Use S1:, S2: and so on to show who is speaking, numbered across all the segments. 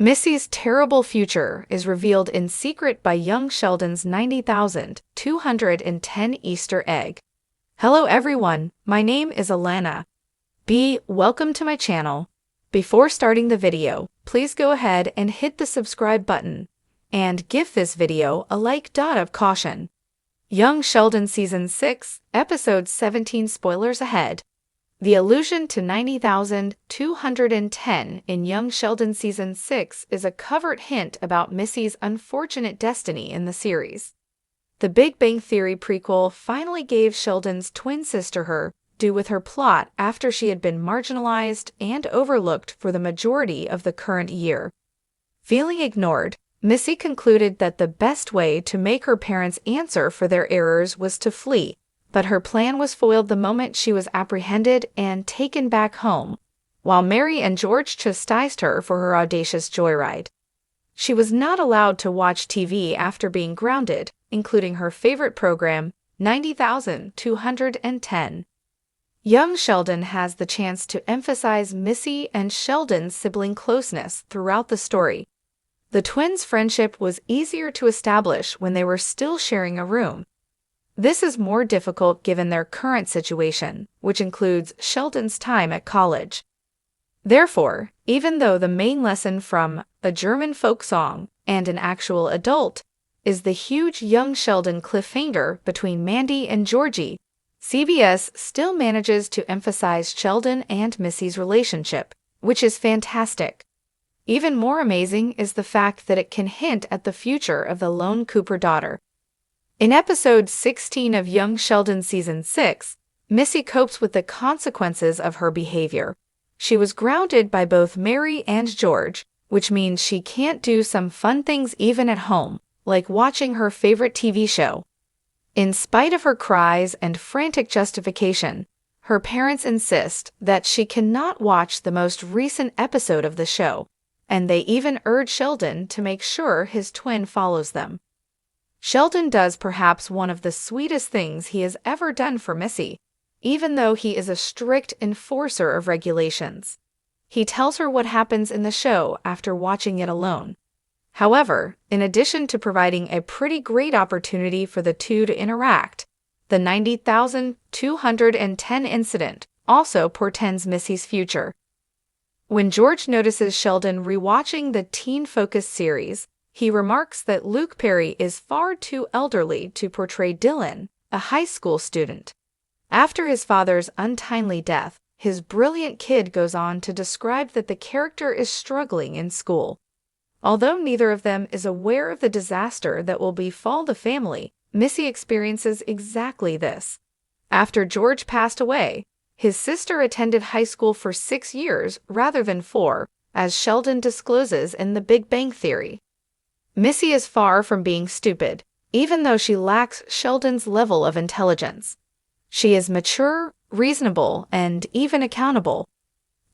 S1: Missy's terrible future is revealed in secret by young Sheldon's 90,210 Easter egg. Hello everyone, my name is Alana. Welcome to my channel. Before starting the video, please go ahead and hit the subscribe button and give this video a like. Of caution. Young Sheldon Season 6, Episode 17 spoilers ahead. The allusion to 90,210 in Young Sheldon Season 6 is a covert hint about Missy's unfortunate destiny in the series. The Big Bang Theory prequel finally gave Sheldon's twin sister her due with her plot after she had been marginalized and overlooked for the majority of the current year. Feeling ignored, Missy concluded that the best way to make her parents answer for their errors was to flee, but her plan was foiled the moment she was apprehended and taken back home, while Mary and George chastised her for her audacious joyride. She was not allowed to watch TV after being grounded, including her favorite program, 90,210. Young Sheldon has the chance to emphasize Missy and Sheldon's sibling closeness throughout the story. The twins' friendship was easier to establish when they were still sharing a room. This is more difficult given their current situation, which includes Sheldon's time at college. Therefore, even though the main lesson from a German folk song and an actual adult is the huge young Sheldon cliffhanger between Mandy and Georgie, CBS still manages to emphasize Sheldon and Missy's relationship, which is fantastic. Even more amazing is the fact that it can hint at the future of the lone Cooper daughter. In episode 16 of Young Sheldon Season 6, Missy copes with the consequences of her behavior. She was grounded by both Mary and George, which means she can't do some fun things even at home, like watching her favorite TV show. In spite of her cries and frantic justification, her parents insist that she cannot watch the most recent episode of the show, and they even urge Sheldon to make sure his twin follows them. Sheldon does perhaps one of the sweetest things he has ever done for Missy, even though he is a strict enforcer of regulations. He tells her what happens in the show after watching it alone. However, in addition to providing a pretty great opportunity for the two to interact, the 90,210 incident also portends Missy's future. When George notices Sheldon rewatching the teen-focused series, he remarks that Luke Perry is far too elderly to portray Dylan, a high school student. After his father's untimely death, his brilliant kid goes on to describe that the character is struggling in school. Although neither of them is aware of the disaster that will befall the family, Missy experiences exactly this. After George passed away, his sister attended high school for 6 years rather than 4, as Sheldon discloses in The Big Bang Theory. Missy is far from being stupid, even though she lacks Sheldon's level of intelligence. She is mature, reasonable, and even accountable.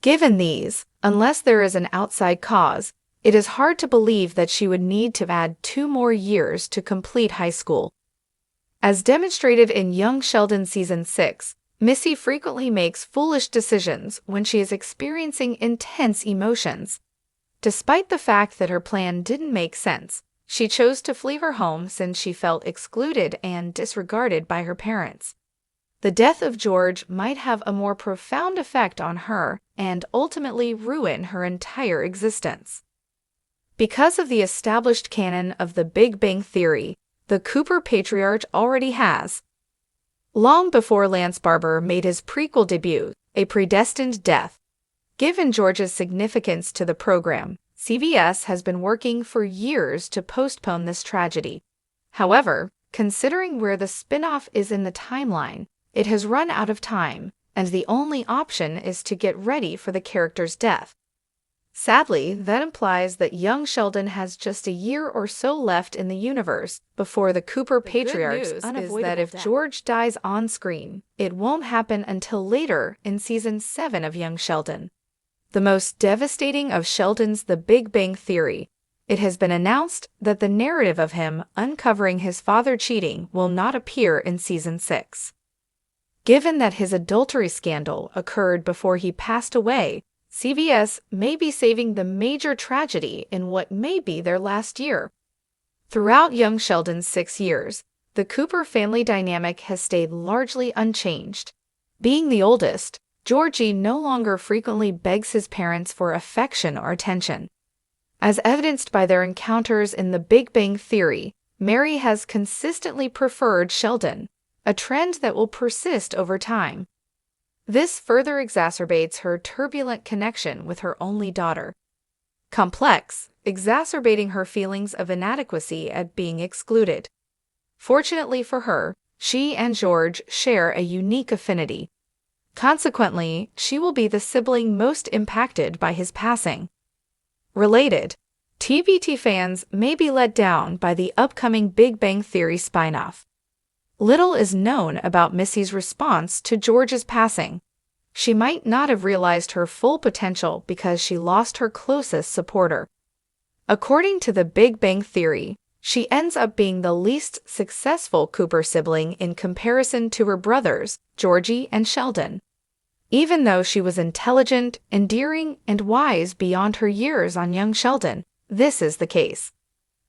S1: Given these, unless there is an outside cause, it is hard to believe that she would need to add 2 more years to complete high school. As demonstrated in Young Sheldon Season 6, Missy frequently makes foolish decisions when she is experiencing intense emotions. Despite the fact that her plan didn't make sense, she chose to flee her home since she felt excluded and disregarded by her parents. The death of George might have a more profound effect on her and ultimately ruin her entire existence. Because of the established canon of the Big Bang Theory, the Cooper patriarch already has, long before Lance Barber made his prequel debut, a predestined death. Given George's significance to the program, CBS has been working for years to postpone this tragedy. However, considering where the spin-off is in the timeline, it has run out of time, and the only option is to get ready for the character's death. Sadly, that implies that young Sheldon has just a year or so left in the universe before the Cooper patriarch's unavoidable death. If George dies on screen, it won't happen until later in Season 7 of Young Sheldon. The most devastating of Sheldon's The Big Bang Theory, it has been announced that the narrative of him uncovering his father cheating will not appear in Season 6. Given that his adultery scandal occurred before he passed away, CBS may be saving the major tragedy in what may be their last year. Throughout young Sheldon's 6 years, the Cooper family dynamic has stayed largely unchanged. Being the oldest, Georgie no longer frequently begs his parents for affection or attention. As evidenced by their encounters in The Big Bang Theory, Mary has consistently preferred Sheldon, a trend that will persist over time. This further exacerbates her turbulent connection with her only daughter. Complex, exacerbating her feelings of inadequacy at being excluded. Fortunately for her, she and George share a unique affinity. Consequently, she will be the sibling most impacted by his passing. Related, TBT fans may be let down by the upcoming Big Bang Theory spin-off. Little is known about Missy's response to George's passing. She might not have realized her full potential because she lost her closest supporter. According to The Big Bang Theory, she ends up being the least successful Cooper sibling in comparison to her brothers, Georgie and Sheldon. Even though she was intelligent, endearing, and wise beyond her years on young Sheldon, this is the case.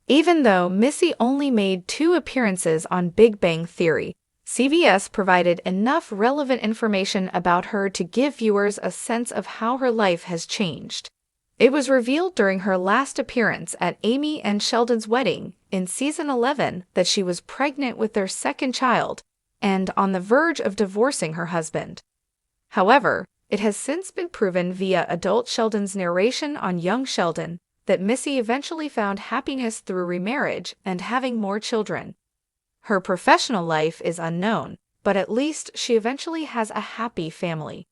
S1: Even though Missy only made 2 appearances on Big Bang Theory, CBS provided enough relevant information about her to give viewers a sense of how her life has changed. It was revealed during her last appearance at Amy and Sheldon's wedding in season 11 that she was pregnant with their second child and on the verge of divorcing her husband. However, it has since been proven via adult Sheldon's narration on young Sheldon that Missy eventually found happiness through remarriage and having more children. Her professional life is unknown, but at least she eventually has a happy family.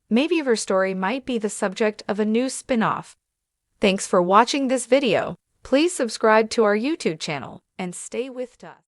S1: Maybe her story might be the subject of a new spin-off. Thanks for watching this video. Please subscribe to our YouTube channel and stay with us.